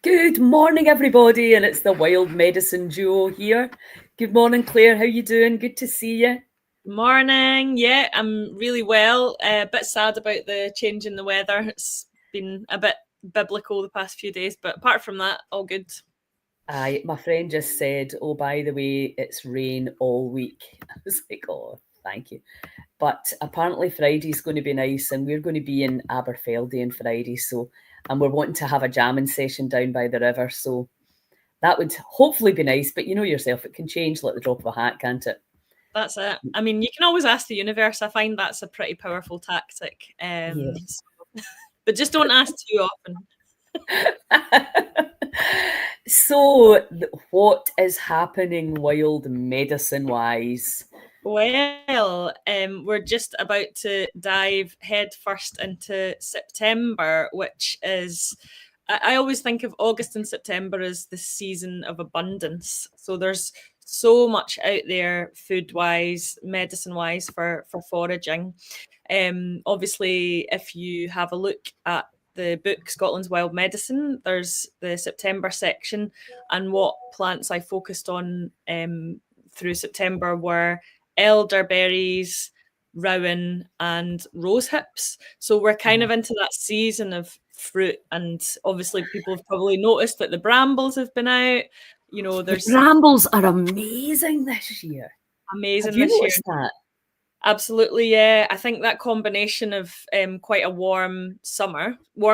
Good morning, everybody, and it's the Wild Medicine Duo here. Good morning, Claire. How you doing? Good to see you. Morning. Yeah, I'm really well. A bit sad about the change in the weather. It's been a bit biblical the past few days, but apart from that, all good. My friend just said, "Oh, by the way, it's rain all week." I was like, "Oh, thank you." But apparently Friday's going to be nice, and we're going to be in Aberfeldy on Friday. And we're wanting to have a jamming session down by the river. So that would hopefully be nice. But you know yourself, it can change like the drop of a hat, can't it? That's it. I mean, you can always ask the universe. I find that's a pretty powerful tactic. Yes. But just don't ask too often. So, what is happening wild medicine wise? Well, we're just about to dive head first into September, which is, I always think of August and September as the season of abundance. So there's so much out there, food wise, medicine wise, for foraging. Obviously, if you have a look at the book Scotland's Wild Medicine, there's the September section, and what plants I focused on through September were elderberries, rowan, and rose hips. So we're kind of into that season of fruit, and obviously people have probably noticed that the brambles have been out. You know, The there's brambles are amazing this year. Have amazing you this year. noticed that? Absolutely, yeah. I think that combination of quite a warm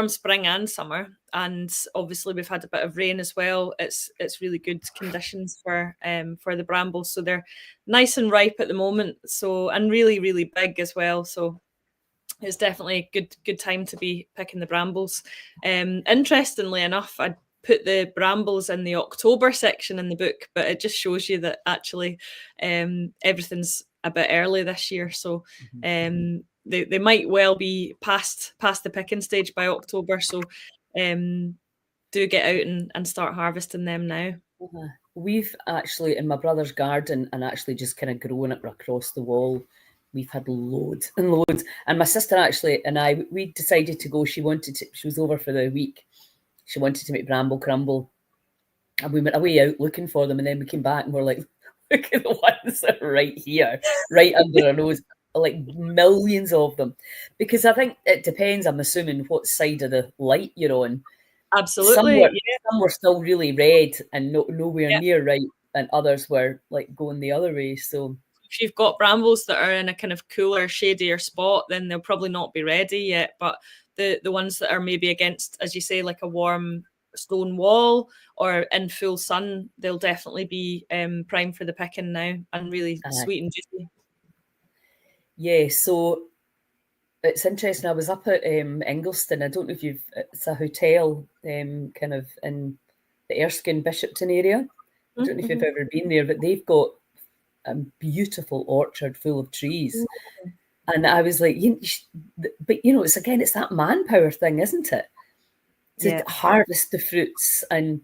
spring and summer, and obviously we've had a bit of rain as well. It's really good conditions for the brambles, so they're nice and ripe at the moment. So and really big as well. So it's definitely a good time to be picking the brambles. Interestingly enough, I put the brambles in the October section in the book, but it just shows you that actually everything's a bit early this year. So they might well be past the picking stage by October. So do get out and start harvesting them now. We've actually, in my brother's garden, and actually just kind of growing it across the wall, we've had loads and loads. And my sister actually and we decided to go. She was over for the week. She wanted to make bramble crumble. And we went away out looking for them. And then we came back and we're like, look at the ones that are right here, right under our nose, like millions of them. Because I think it depends, I'm assuming, what side of the light you're on. Some Absolutely. were Yeah. some were still really red and nowhere Yeah. near right, and others were like going the other way. So If you've got brambles that are in a kind of cooler, shadier spot, then they'll probably not be ready yet. But the ones that are maybe against, as you say, like a warm stone wall or in full sun, they'll definitely be prime for the picking now and really sweet and juicy. yeah, so it's interesting. I was up at Ingliston. I don't know if it's a hotel kind of in the Erskine Bishopton area. I don't know if you've ever been there, but they've got a beautiful orchard full of trees. And I was like, but it's that manpower thing, isn't it? To harvest the fruits and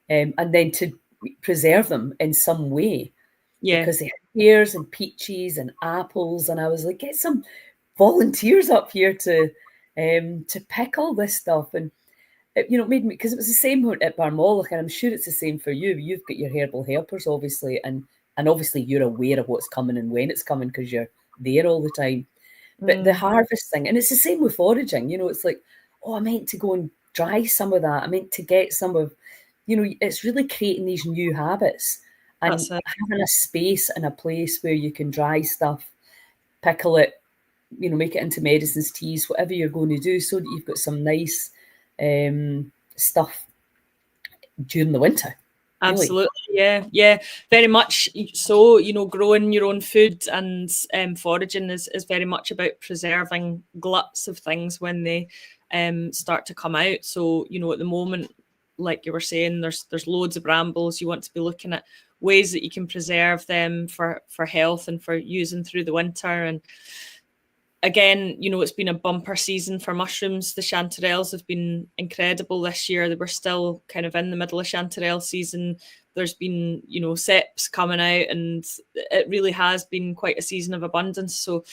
then to preserve them in some way. Yeah. Because they had pears and peaches and apples, and I was like, get some volunteers up here to pick all this stuff. And it made me, because it was the same at Barmolloch, and I'm sure it's the same for you. You've got your herbal helpers, obviously, and obviously you're aware of what's coming and when it's coming because you're there all the time. But the harvest thing, and it's the same with foraging. It's like, oh, I meant to go and dry some of that. I meant to get some of, it's really creating these new habits and having a space and a place where you can dry stuff, pickle it, make it into medicines, teas, whatever you're going to do, so that you've got some nice stuff during the winter. Absolutely, yeah, very much so. Growing your own food and foraging is very much about preserving gluts of things when they start to come out. So, at the moment, like you were saying, there's loads of brambles. You want to be looking at ways that you can preserve them for health and for using through the winter. And again, it's been a bumper season for mushrooms. The chanterelles have been incredible this year. They were still kind of in the middle of chanterelle season. There's been, ceps coming out, and it really has been quite a season of abundance. So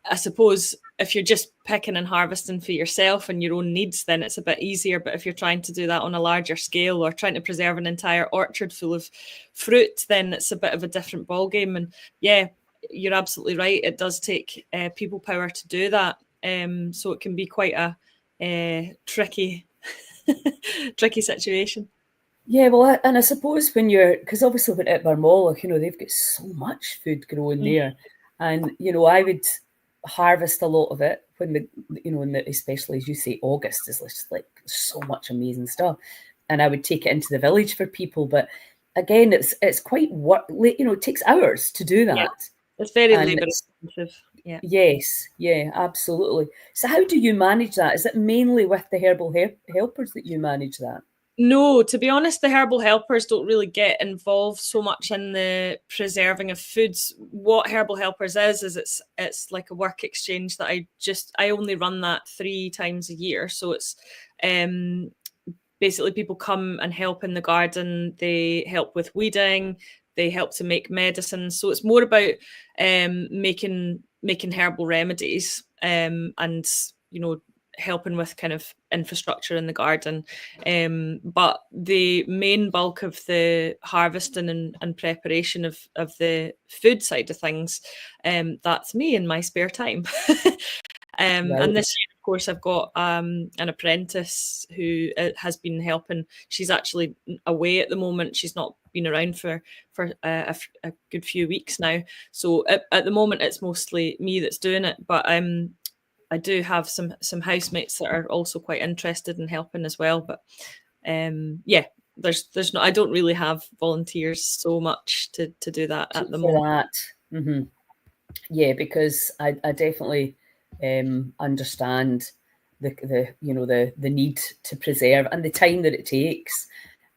I suppose if you're just picking and harvesting for yourself and your own needs, then it's a bit easier. But if you're trying to do that on a larger scale or trying to preserve an entire orchard full of fruit, then it's a bit of a different ballgame. And yeah, you're absolutely right. It does take people power to do that. So it can be quite a tricky situation. Yeah, well, and I suppose when you're, because obviously when at Barmolloch, they've got so much food growing there, and I would harvest a lot of it when especially as you say, August is just like so much amazing stuff, and I would take it into the village for people. But again, it's quite work. It takes hours to do that. Yeah, it's very labour intensive. Yeah. Yes, yeah, absolutely. So how do you manage that? Is it mainly with the herbal helpers that you manage that? No, to be honest, the herbal helpers don't really get involved so much in the preserving of foods. What herbal helpers is it's like a work exchange that I only run that 3 times a year. So it's basically people come and help in the garden. They help with weeding. They help to make medicine. So it's more about making herbal remedies and helping with kind of infrastructure in the garden. But the main bulk of the harvesting and preparation of the food side of things, that's me in my spare time. And this year, of course, I've got an apprentice who has been helping. She's actually away at the moment. She's not been around for a good few weeks now. So at the moment, it's mostly me that's doing it. But I do have some housemates that are also quite interested in helping as well. But yeah, there's no, I don't really have volunteers so much to do that at the moment. Mm-hmm. Yeah, because I definitely understand the need to preserve and the time that it takes.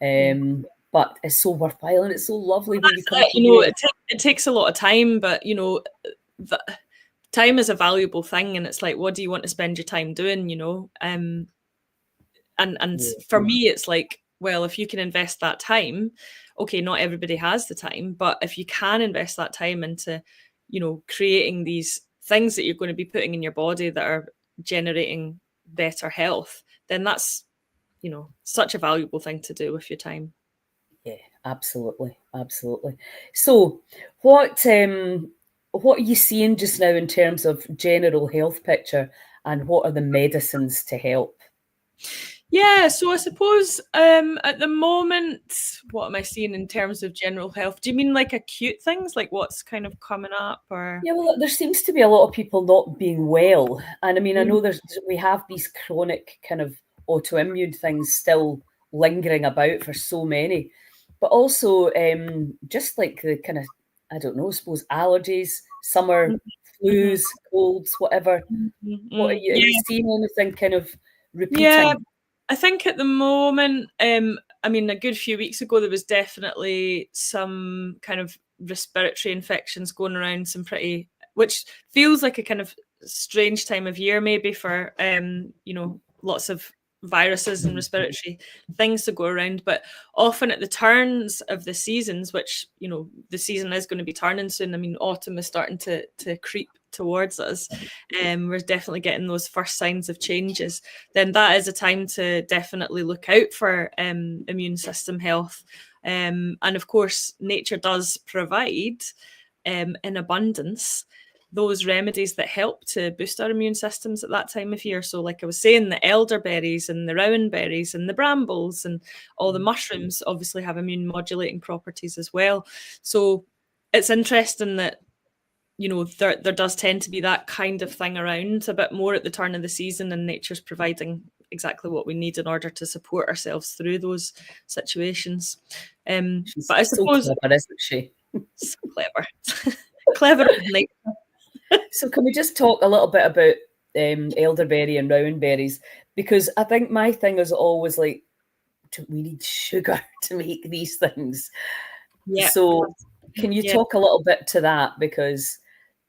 But it's so worthwhile and it's so lovely when you come. It takes a lot of time, but time is a valuable thing, and it's like, what do you want to spend your time doing? And for me, it's like, well, if you can invest that time, okay, not everybody has the time, but if you can invest that time into, creating these things that you're going to be putting in your body that are generating better health, then that's, such a valuable thing to do with your time. Yeah, absolutely. So what are you seeing just now in terms of general health picture, and what are the medicines to help? Yeah, so I suppose at the moment, what am I seeing in terms of general health? Do you mean like acute things, like what's kind of coming up, or? Yeah, well, there seems to be a lot of people not being well, and I mean, I know we have these chronic kind of autoimmune things still lingering about for so many, but also just like the kind of, I don't know, I suppose allergies, summer flus, colds, whatever. What are you seeing anything kind of repeating? Yeah, I think at the moment, I mean, a good few weeks ago, there was definitely some kind of respiratory infections going around, which feels like a kind of strange time of year, maybe for, lots of viruses and respiratory things to go around. But often at the turns of the seasons, which, the season is going to be turning soon. I mean, autumn is starting to creep towards us. We're definitely getting those first signs of changes. Then that is a time to definitely look out for immune system health. And of course, nature does provide in abundance those remedies that help to boost our immune systems at that time of year. So like I was saying, the elderberries and the rowan berries and the brambles and all the mushrooms obviously have immune modulating properties as well. So it's interesting that, there does tend to be that kind of thing around a bit more at the turn of the season, and nature's providing exactly what we need in order to support ourselves through those situations. She's but I suppose so clever, isn't she? So clever. Clever nature. So can we just talk a little bit about elderberry and rowan berries? Because I think my thing is always like, we need sugar to make these things. Yeah. So can you talk a little bit to that? Because,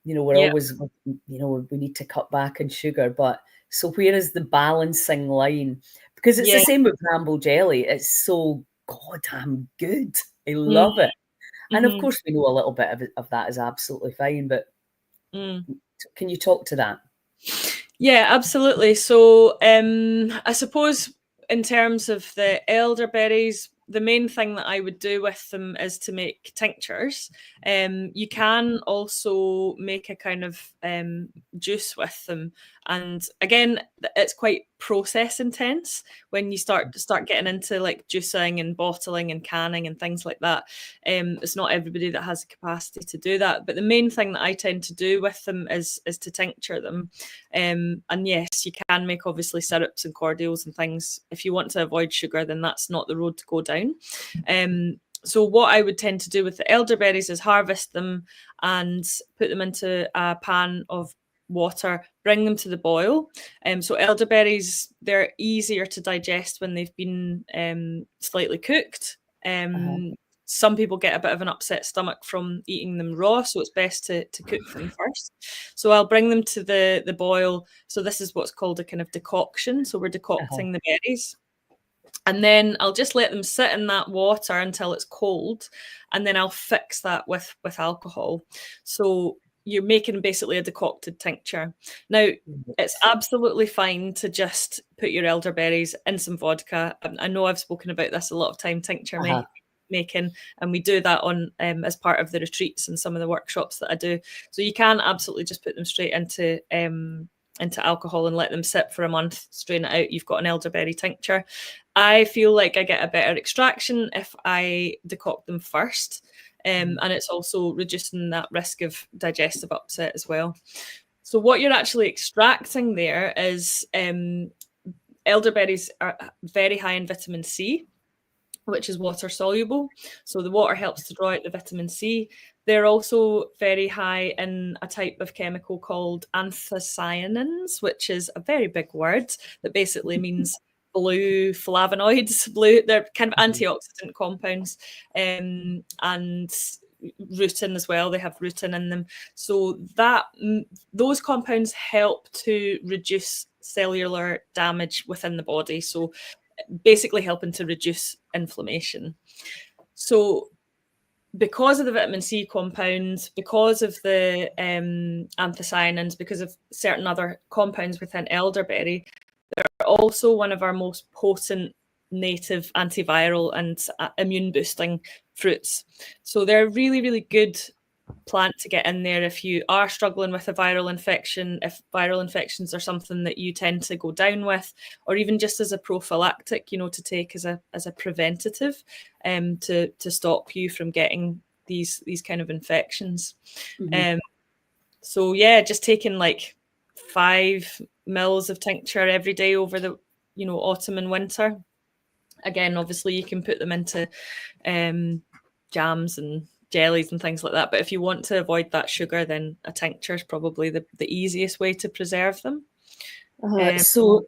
we're always, we need to cut back on sugar. But so where is the balancing line? Because it's the same with bramble jelly. It's so goddamn good. I love it. And of course, we know a little bit of that is absolutely fine. But can you talk to that? Yeah, absolutely. So I suppose in terms of the elderberries, the main thing that I would do with them is to make tinctures. You can also make a kind of juice with them, and again, it's quite process intense when you start getting into like juicing and bottling and canning and things like that. It's not everybody that has the capacity to do that, but the main thing that I tend to do with them is to tincture them. And yes, you can make obviously syrups and cordials and things. If you want to avoid sugar, then that's not the road to go down. So what I would tend to do with the elderberries is harvest them and put them into a pan of water, bring them to the boil. So elderberries, they're easier to digest when they've been slightly cooked. Some people get a bit of an upset stomach from eating them raw, so it's best to cook them first. So I'll bring them to the boil. So this is what's called a kind of decoction. So we're decocting the berries. And then I'll just let them sit in that water until it's cold, and then I'll fix that with alcohol. So you're making basically a decocted tincture. Now, it's absolutely fine to just put your elderberries in some vodka. I know I've spoken about this a lot of time, tincture making, and we do that on as part of the retreats and some of the workshops that I do. So you can absolutely just put them straight into alcohol and let them sit for a month, strain it out. You've got an elderberry tincture. I feel like I get a better extraction if I decoct them first. And it's also reducing that risk of digestive upset as well. So what you're actually extracting there is elderberries are very high in vitamin C, which is water soluble. So the water helps to draw out the vitamin C. They're also very high in a type of chemical called anthocyanins, which is a very big word that basically means blue flavonoids. They're kind of antioxidant compounds, and rutin as well. They have rutin in them. So those compounds help to reduce cellular damage within the body. So basically helping to reduce inflammation. So because of the vitamin C compounds, because of the anthocyanins, because of certain other compounds within elderberry, they're also one of our most potent native antiviral and immune boosting fruits. So they're really, really good plant to get in there if you are struggling with a viral infection, if viral infections are something that you tend to go down with, or even just as a prophylactic, to take as a preventative to stop you from getting these kind of infections. So yeah, just taking like 5 mils of tincture every day over the autumn and winter. Again, obviously you can put them into jams and jellies and things like that, but if you want to avoid that sugar, then a tincture is probably the easiest way to preserve them. So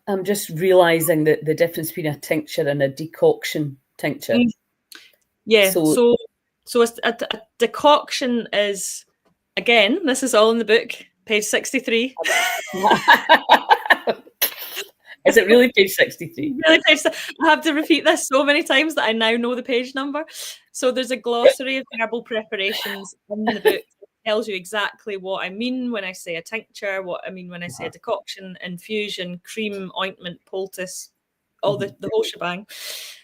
I'm just realizing that the difference between a tincture and a decoction tincture. Yeah, so a decoction is, again, this is all in the book, page 63. Is it really page 63? Really, I have to repeat this so many times that I now know the page number. So there's a glossary of herbal preparations in the book that tells you exactly what I mean when I say a tincture, what I mean when I say a decoction, infusion, cream, ointment, poultice, all the whole shebang.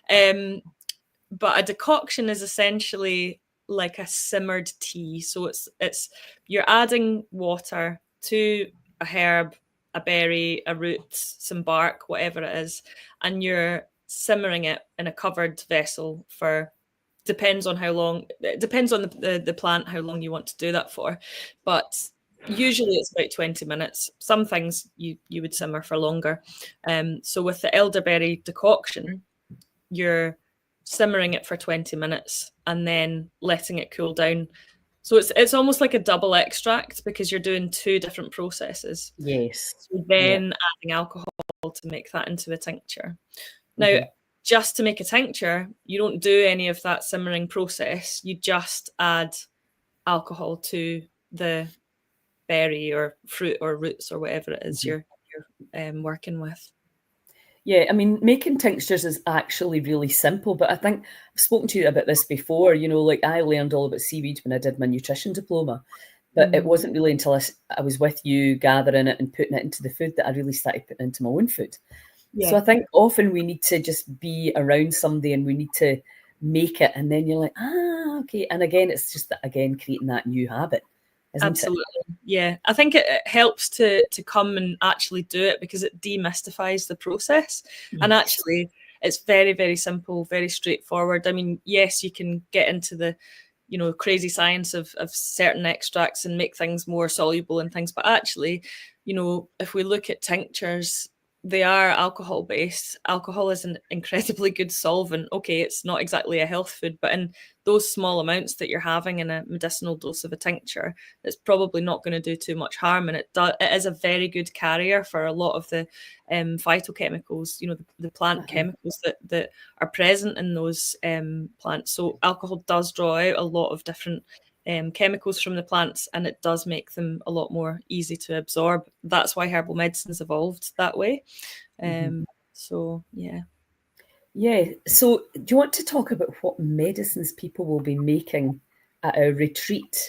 But a decoction is essentially like a simmered tea. So it's you're adding water to a herb, a berry, a root, some bark, whatever it is, and you're simmering it in a covered vessel for, depends on the plant, how long you want to do that for, but usually it's about 20 minutes. Some things you would simmer for longer. So with the elderberry decoction, you're simmering it for 20 minutes and then letting it cool down. So it's almost like a double extract because you're doing 2 different processes. Yes. So then adding alcohol to make that into a tincture. Now, just to make a tincture, you don't do any of that simmering process. You just add alcohol to the berry or fruit or roots or whatever it is you're working with. Yeah, I mean, making tinctures is actually really simple, but I think I've spoken to you about this before. Like I learned all about seaweed when I did my nutrition diploma, But it wasn't really until I was with you gathering it and putting it into the food that I really started putting it into my own food. So I think often we need to just be around somebody and we need to make it, and then you're like, okay. And again, it's just that, again, creating that new habit, isn't Absolutely. it? Yeah. I think it helps to come and actually do it, because it demystifies the process. Yes. And actually, it's very, very simple, very straightforward. I mean, yes, you can get into the, crazy science of certain extracts and make things more soluble and things. But actually, if we look at tinctures, they are alcohol based. Alcohol is an incredibly good solvent. Okay, it's not exactly a health food, but in those small amounts that you're having in a medicinal dose of a tincture, it's probably not going to do too much harm. And it is a very good carrier for a lot of the phytochemicals, the plant chemicals that are present in those plants. So alcohol does draw out a lot of different chemicals from the plants, and it does make them a lot more easy to absorb. That's why herbal medicines evolved that way. So yeah. So do you want to talk about what medicines people will be making at our retreat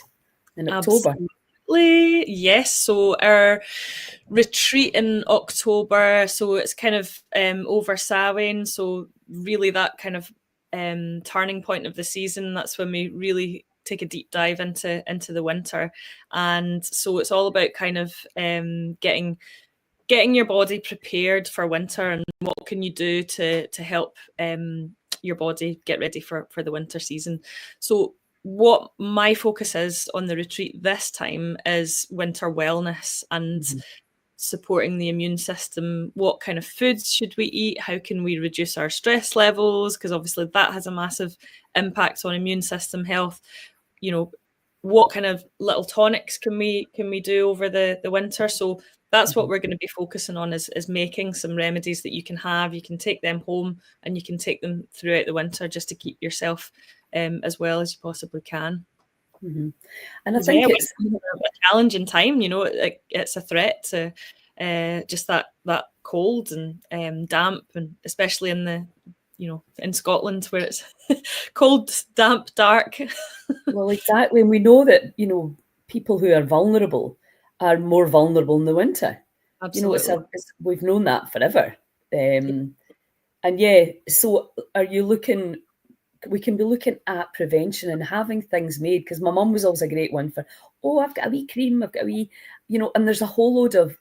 in October? Absolutely. Yes. So our retreat in October, so it's kind of over Samhain, so really that kind of turning point of the season. That's when we really take a deep dive into the winter. And so it's all about kind of getting your body prepared for winter, and what can you do to help your body get ready for the winter season. So what my focus is on the retreat this time is winter wellness and supporting the immune system. What kind of foods should we eat? How can we reduce our stress levels? Because obviously that has a massive impact on immune system health. What kind of little tonics can we do over the winter? So that's what we're going to be focusing on, is making some remedies that you can have. You can take them home and you can take them throughout the winter just to keep yourself as well as you possibly can. And I think it's a challenging time. It's a threat to just that cold and damp, and especially in in Scotland, where it's cold, damp, dark. Well, exactly. And we know that, people who are vulnerable are more vulnerable in the winter. Absolutely. We've known that forever. So are you looking, we can be looking at prevention and having things made, because my mum was always a great one for, I've got a wee cream, I've got a wee, and there's a whole load of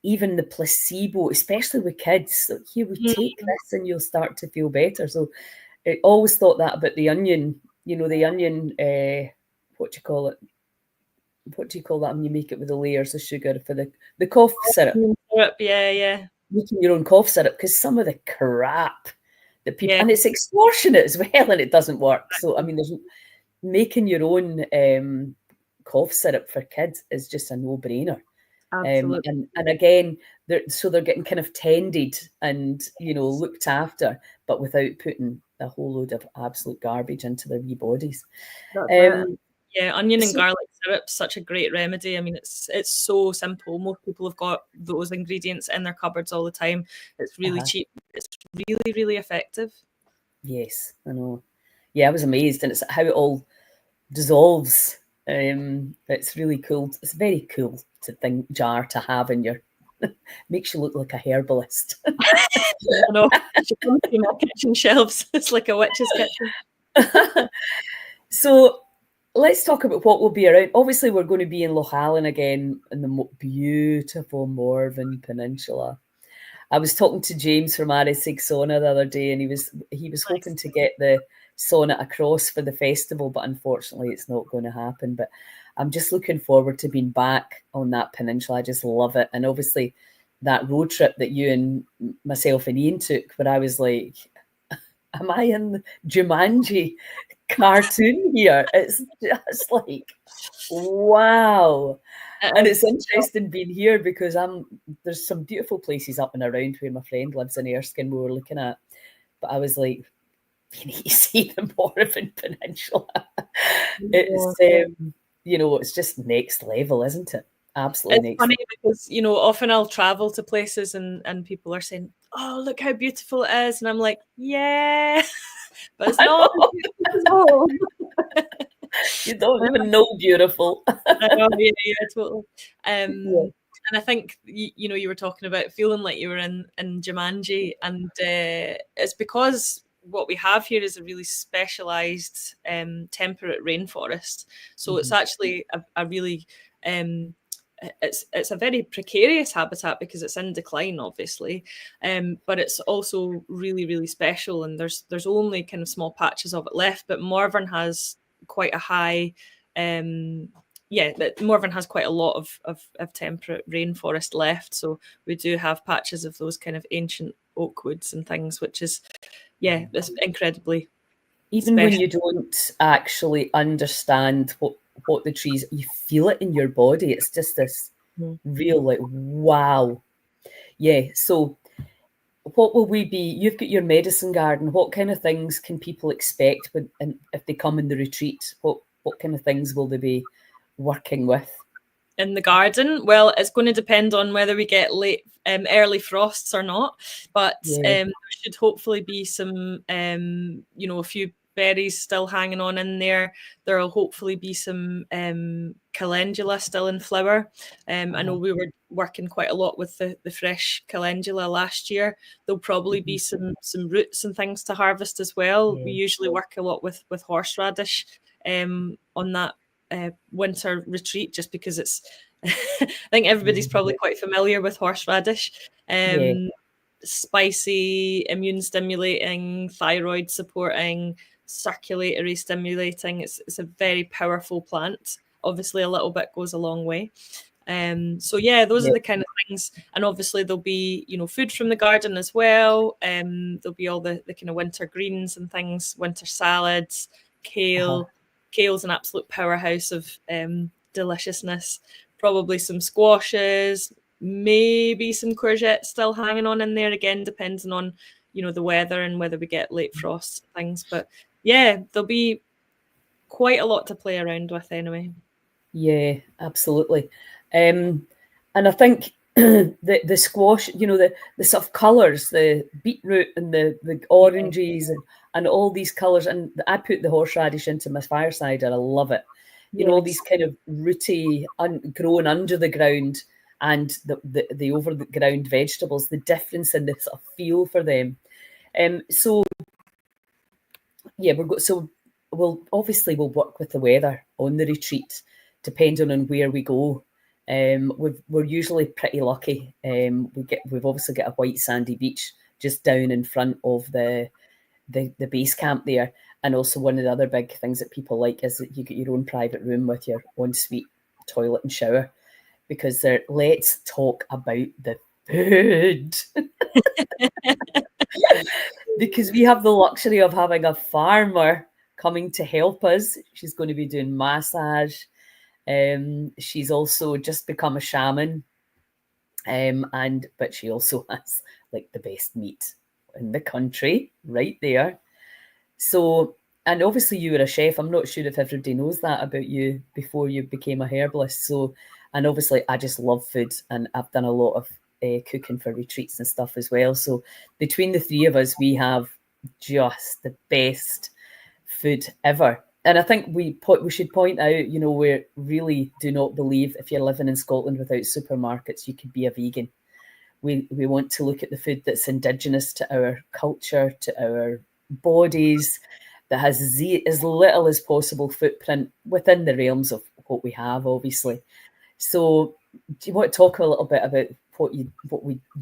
even the placebo, especially with kids. So here, we take this and you'll start to feel better. So I always thought that about the onion, the onion, what do you call it? What do you call that when you make it with the layers of sugar for the cough syrup? Yeah. Making your own cough syrup, because some of the crap that people, and it's extortionate as well, and it doesn't work. So, I mean, there's making your own cough syrup for kids is just a no-brainer. Absolutely. And again, they're getting kind of tended and, looked after, but without putting a whole load of absolute garbage into their wee bodies. Onion and garlic syrup, such a great remedy. I mean, it's so simple. Most people have got those ingredients in their cupboards all the time. It's really cheap. It's really, really effective. Yes, I know. Yeah, I was amazed, and it's how it all dissolves. It's really cool. It's a very cool jar to have in your. Makes you look like a herbalist. I know. She comes to my kitchen shelves. It's like a witch's kitchen. So let's talk about what will be around. Obviously, we're going to be in Lochalan again in the beautiful Morven Peninsula. I was talking to James from Arisig Sauna the other day, and he was hoping to get the sauna across for the festival, but unfortunately it's not going to happen. But I'm just looking forward to being back on that peninsula. I just love it. And obviously that road trip that you and myself and Ian took, where I was like, am I in the Jumanji cartoon here? It's just like, wow. And it's interesting being here, because there's some beautiful places up and around where my friend lives in Erskine we were looking at. But I was like, you need to see the Morven Peninsula. It's it's just next level, isn't it? Absolutely. It's funny because often I'll travel to places and people are saying, "Oh, look how beautiful it is," and I'm like, "Yeah," but it's not. You don't even know beautiful. I know, yeah, totally. Yeah. And I think you know, you were talking about feeling like you were in Jumanji, and it's because what we have here is a really specialized temperate rainforest. So it's actually a really it's a very precarious habitat because it's in decline, obviously, but it's also really special. And there's only kind of small patches of it left. But Morven has quite a high that Morven has quite a lot of temperate rainforest left. So we do have patches of those kind of ancient oak woods and things, which is, it's incredibly Even when special. you don't actually understand what the trees, you feel it in your body. It's just this real, like, wow. Yeah. So what will we be? You've got your medicine garden. What kind of things can people expect when, and if they come in the retreat? What kind of things will they be working with? In the garden, well, it's going to depend on whether we get early frosts or not, but Yeah. there should hopefully be some a few berries still hanging on in there. There'll hopefully be some calendula still in flower. I know we were working quite a lot with the fresh calendula last year. There'll probably be some roots and things to harvest as well. We usually work a lot with horseradish on that winter retreat, just because it's I think everybody's probably quite familiar with horseradish. Spicy, immune stimulating, thyroid supporting, circulatory stimulating. It's a very powerful plant. Obviously, a little bit goes a long way. Those are the kind of things. And obviously there'll be, food from the garden as well. There'll be all the kind of winter greens and things, winter salads, kale. Kale's an absolute powerhouse of deliciousness. Probably some squashes, maybe some courgettes still hanging on in there, again depending on the weather and whether we get late frosts and things. But there'll be quite a lot to play around with anyway. Yeah, absolutely. And I think the squash, the sort of colours, the beetroot and the oranges and all these colours. And I put the horseradish into my fireside and I love it. All these kind of rooty, growing under the ground, and the over the ground vegetables, the difference in the sort of feel for them. We'll work with the weather on the retreat, depending on where we go. We're usually pretty lucky. We've obviously got a white sandy beach just down in front of the base camp there. And also one of the other big things that people like is that you get your own private room with your ensuite toilet and shower, because let's talk about the food. Because we have the luxury of having a farmer coming to help us. She's going to be doing massage. She's also just become a shaman. But she also has like the best meat in the country right there. So, and obviously you were a chef. I'm not sure if everybody knows that about you before you became a herbalist. So, and obviously I just love food, and I've done a lot of cooking for retreats and stuff as well. So between the three of us, we have just the best food ever. And I think we should point out, we really do not believe if you're living in Scotland without supermarkets, you could be a vegan. We want to look at the food that's indigenous to our culture, to our bodies, that has as little as possible footprint within the realms of what we have, obviously. So do you want to talk a little bit about what you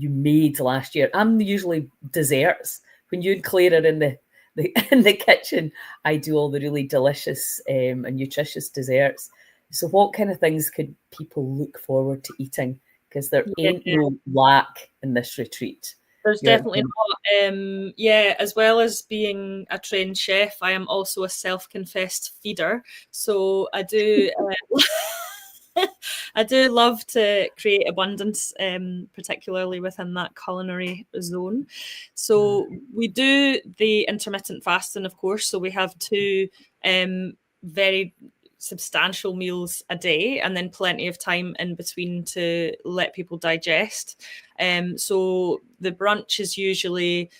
made last year? I'm usually desserts. When you and Claire are in the kitchen, I do all the really delicious and nutritious desserts. So what kind of things could people look forward to eating? Because there ain't no lack in this retreat. There's definitely not. As well as being a trained chef, I am also a self-confessed feeder. So I do I do love to create abundance, particularly within that culinary zone. So we do the intermittent fasting, of course. So we have two very substantial meals a day, and then plenty of time in between to let people digest. So the brunch is usually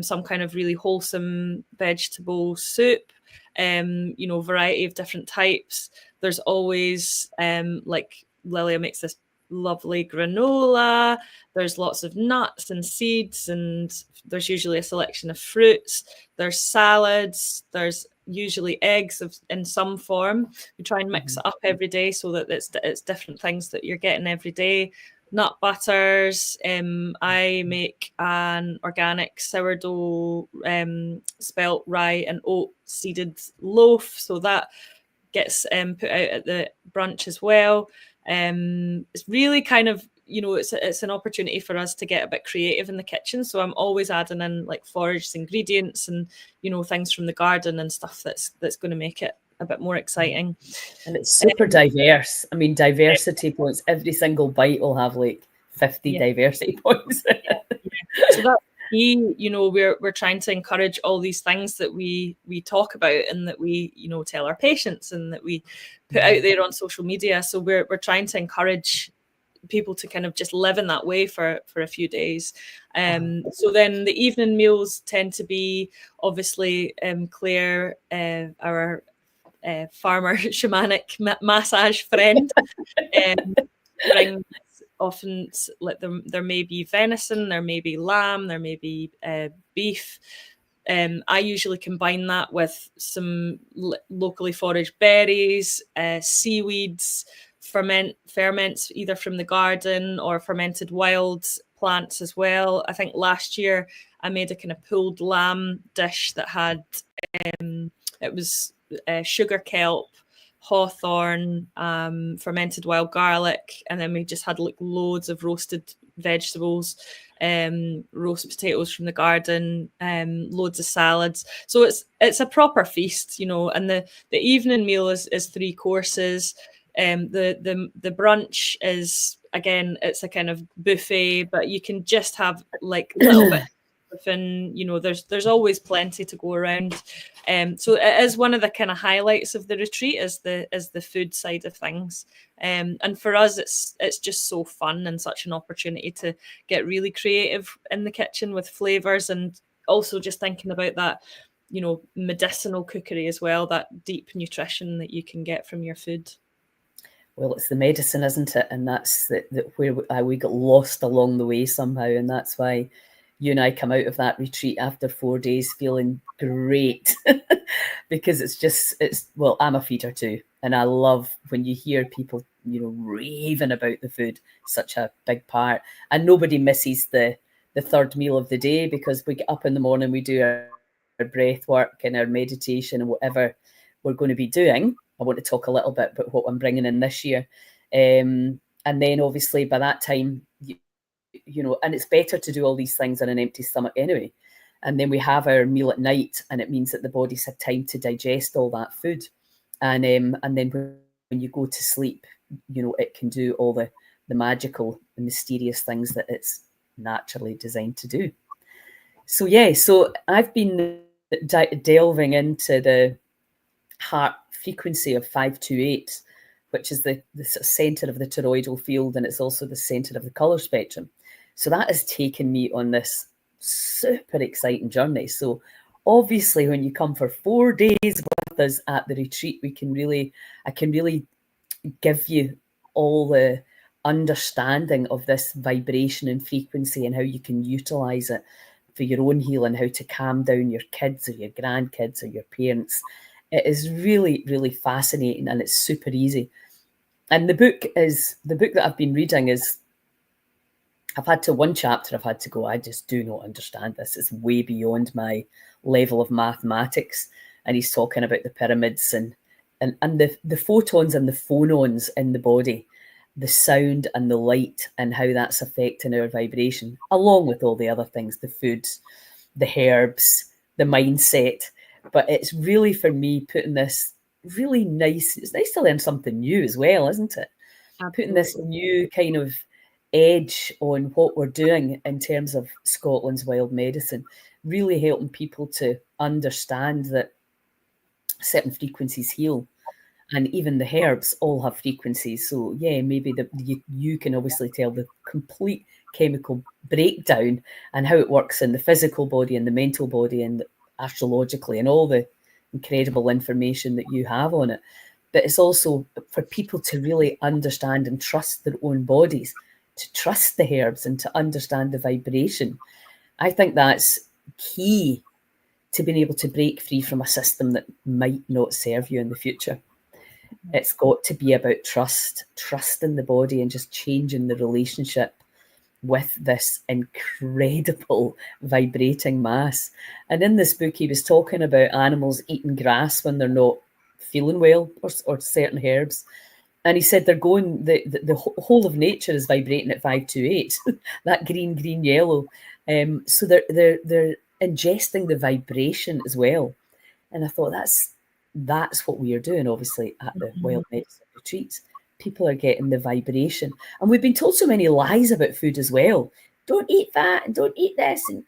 some kind of really wholesome vegetable soup. variety of different types. There's always like Lilia makes this lovely granola. There's lots of nuts and seeds, and there's usually a selection of fruits. There's salads. There's usually eggs in some form. We try and mix it up every day so that it's different things that you're getting every day. Nut butters. I make an organic sourdough spelt rye and oat seeded loaf, so that gets put out at the brunch as well. It's really kind of, it's an opportunity for us to get a bit creative in the kitchen. So I'm always adding in like foraged ingredients and, things from the garden and stuff that's going to make it a bit more exciting. And it's super diverse. I mean, diversity points. Every single bite will have like 50 diversity points. So that's key. We're trying to encourage all these things that we talk about and that we tell our patients and that we put out there on social media. So we're trying to encourage people to kind of just live in that way for a few days. So then the evening meals tend to be obviously Claire, our farmer shamanic massage friend, brings often, like there may be venison, there may be lamb, there may be beef. I usually combine that with some locally foraged berries, seaweeds, ferments either from the garden or fermented wild plants as well. I think last year I made a kind of pulled lamb dish that had it was sugar kelp, hawthorn, fermented wild garlic, and then we just had like loads of roasted vegetables, roast potatoes from the garden, loads of salads. So it's a proper feast, and the evening meal is 3 courses. The brunch is, again, it's a kind of buffet, but you can just have like a little bit and there's always plenty to go around. So it is one of the kind of highlights of the retreat is the food side of things. And for us it's just so fun and such an opportunity to get really creative in the kitchen with flavors, and also just thinking about that medicinal cookery as well, that deep nutrition that you can get from your food. Well, it's the medicine, isn't it? And that's where we got lost along the way somehow, and that's why you and I come out of that retreat after 4 days feeling great because well, I'm a feeder too. And I love when you hear people, raving about the food, such a big part. And nobody misses the third meal of the day because we get up in the morning, we do our breath work and our meditation and whatever we're going to be doing. I want to talk a little bit about what I'm bringing in this year. And then obviously by that time, and it's better to do all these things on an empty stomach anyway. And then we have our meal at night, and it means that the body's had time to digest all that food. And then when you go to sleep, it can do all the magical and mysterious things that it's naturally designed to do. So so I've been delving into the heart frequency of 528, which is the center of the toroidal field, and it's also the center of the color spectrum. So that has taken me on this super exciting journey. So obviously when you come for 4 days with us at the retreat, I can really give you all the understanding of this vibration and frequency and how you can utilize it for your own healing, how to calm down your kids or your grandkids or your parents. It is really, really fascinating, and it's super easy. And the book that I've been reading is, I've had to one chapter, I've had to go, I just do not understand this. It's way beyond my level of mathematics. And he's talking about the pyramids and the photons and the phonons in the body, the sound and the light, and how that's affecting our vibration, along with all the other things, the foods, the herbs, the mindset. But it's really, for me, putting this really nice, it's nice to learn something new as well, isn't it? Absolutely. Putting this new kind of edge on what we're doing in terms of Scotland's wild medicine, really helping people to understand that certain frequencies heal, and even the herbs all have frequencies. So maybe you can obviously tell the complete chemical breakdown and how it works in the physical body and the mental body and astrologically and all the incredible information that you have on it. But it's also for people to really understand and trust their own bodies, to trust the herbs and to understand the vibration. I think that's key to being able to break free from a system that might not serve you in the future. It's got to be about trust in the body and just changing the relationship with this incredible vibrating mass. And in this book, he was talking about animals eating grass when they're not feeling well, or certain herbs. And he said they're going, the whole of nature is vibrating at 528, that green, yellow. So they're ingesting the vibration as well. And I thought that's what we are doing, obviously, at the Wild Medicine retreats. People are getting the vibration. And we've been told so many lies about food as well. Don't eat that and don't eat this. And,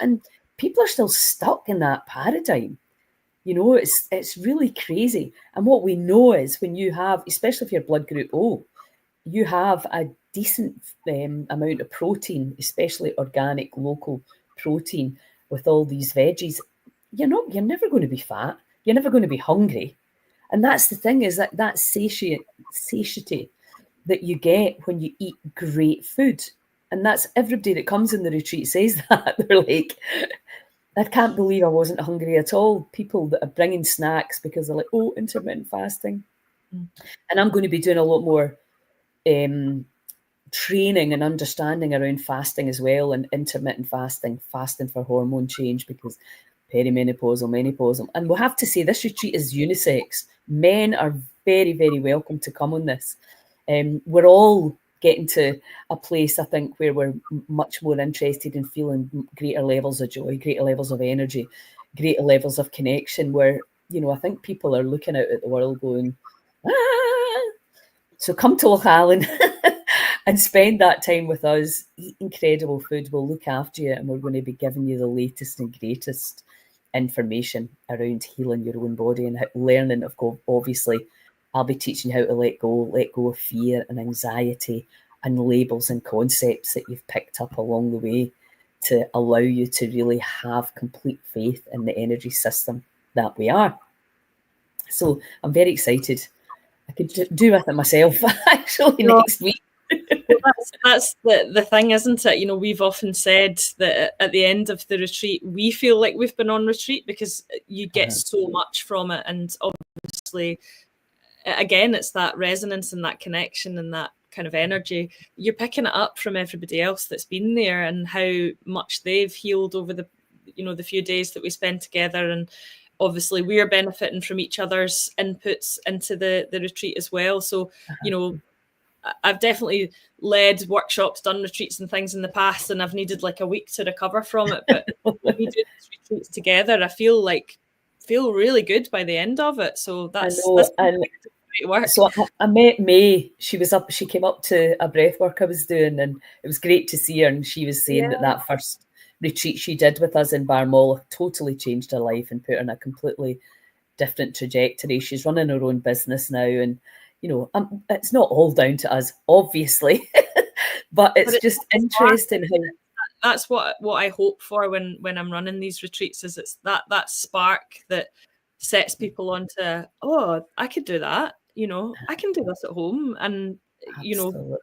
and people are still stuck in that paradigm. It's really crazy. And what we know is when you have, especially if you're blood group O, you have a decent amount of protein, especially organic, local protein with all these veggies. You're never going to be fat. You're never going to be hungry. And that's the thing, is that satiety that you get when you eat great food. And that's everybody that comes in the retreat says that. They're like, I can't believe I wasn't hungry at all. People that are bringing snacks because they're like, oh, intermittent fasting. And I'm going to be doing a lot more training and understanding around fasting as well, and intermittent fasting for hormone change, because perimenopausal, menopausal. And we'll have to say this retreat is unisex. Men are very, very welcome to come on this. We're all getting to a place, I think, where we're much more interested in feeling greater levels of joy, greater levels of energy, greater levels of connection, where, I think people are looking out at the world going, ah! So come to Lochalan and spend that time with us, eat incredible food. We'll look after you, and we're going to be giving you the latest and greatest information around healing your own body and learning, of course, obviously, I'll be teaching you how to let go of fear and anxiety and labels and concepts that you've picked up along the way, to allow you to really have complete faith in the energy system that we are. So I'm very excited. I could do with it myself actually next week. Well, that's the thing, isn't it? We've often said that at the end of the retreat, we feel like we've been on retreat because you get so much from it. And obviously, again, it's that resonance and that connection and that kind of energy. You're picking it up from everybody else that's been there and how much they've healed over the few days that we spend together. And obviously we're benefiting from each other's inputs into the retreat as well. So, I've definitely led workshops, done retreats and things in the past, and I've needed like a week to recover from it. But when we do these retreats together, I feel really good by the end of it. So that's great work. So I met May. She came up to a breath work I was doing, and it was great to see her. And she was saying that first retreat she did with us in Barmall totally changed her life and put her in a completely different trajectory. She's running her own business now, and it's not all down to us, obviously, but it's just interesting how. That's what I hope for when I'm running these retreats, is it's that spark that sets people onto, oh, I could do that, I can do this at home. And Absolutely.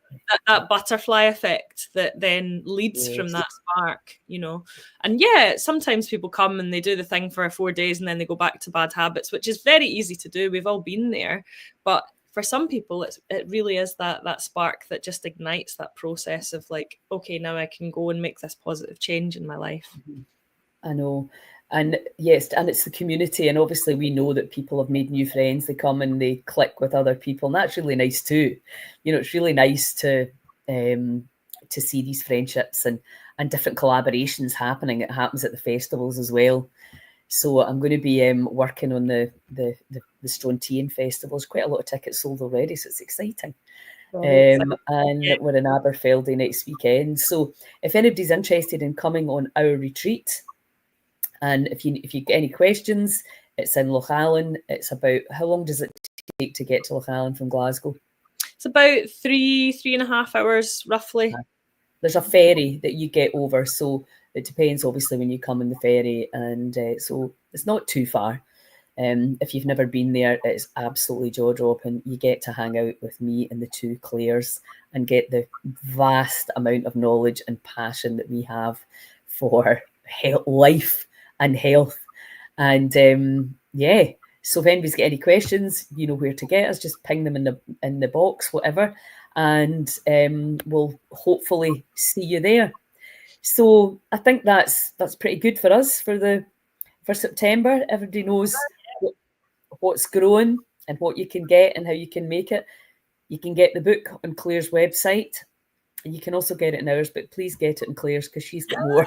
that butterfly effect that then leads from that spark, and sometimes people come and they do the thing for 4 days and then they go back to bad habits, which is very easy to do. We've all been there. But for some people, it really is that spark that just ignites that process of like, okay, now I can go and make this positive change in my life. I know. And yes, and it's the community. And obviously we know that people have made new friends. They come and they click with other people. And that's really nice too. It's really nice to see these friendships and different collaborations happening. It happens at the festivals as well. So I'm going to be working on the Strontian festivals. Quite a lot of tickets sold already, so it's exciting. And we're in Aberfeldy next weekend. So if anybody's interested in coming on our retreat, and if you get any questions, it's in Lochalan. It's about, how long does it take to get to Lochalan from Glasgow? It's about 3.5 hours roughly. There's a ferry that you get over, so it depends obviously when you come in the ferry, and so it's not too far. If you've never been there, it's absolutely jaw-dropping. You get to hang out with me and the two Claires and get the vast amount of knowledge and passion that we have for life and health. And yeah, so if anybody's got any questions, you know where to get us. Just ping them in the box, whatever, and we'll hopefully see you there. So I think that's pretty good for us for September. Everybody knows what's growing and what you can get and how you can make it. You can get the book on Claire's website, and you can also get it in ours, but please get it in Claire's because she's got more.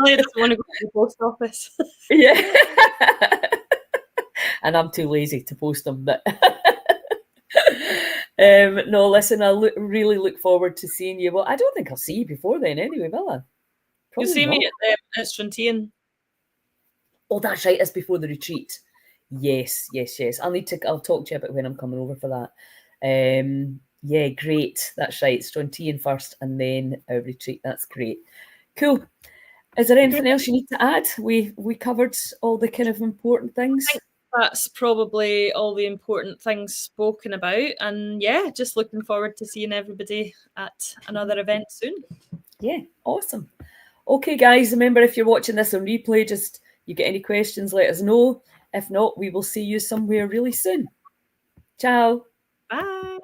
I just want to go to the post office. Yeah. And I'm too lazy to post them, but no, listen, I really look forward to seeing you. Well, I don't think I'll see you before then anyway, will I? You'll see me at Struntian. Oh, that's right. It's before the retreat. Yes. I'll talk to you about when I'm coming over for that. Yeah, great. That's right. Struntian first and then our retreat. That's great. Cool. Is there anything else you need to add? We covered all the kind of important things. I think that's probably all the important things spoken about. And yeah, just looking forward to seeing everybody at another event soon. Yeah, awesome. Okay, guys, remember if you're watching this on replay, just you get any questions, let us know. If not, we will see you somewhere really soon. Ciao. Bye.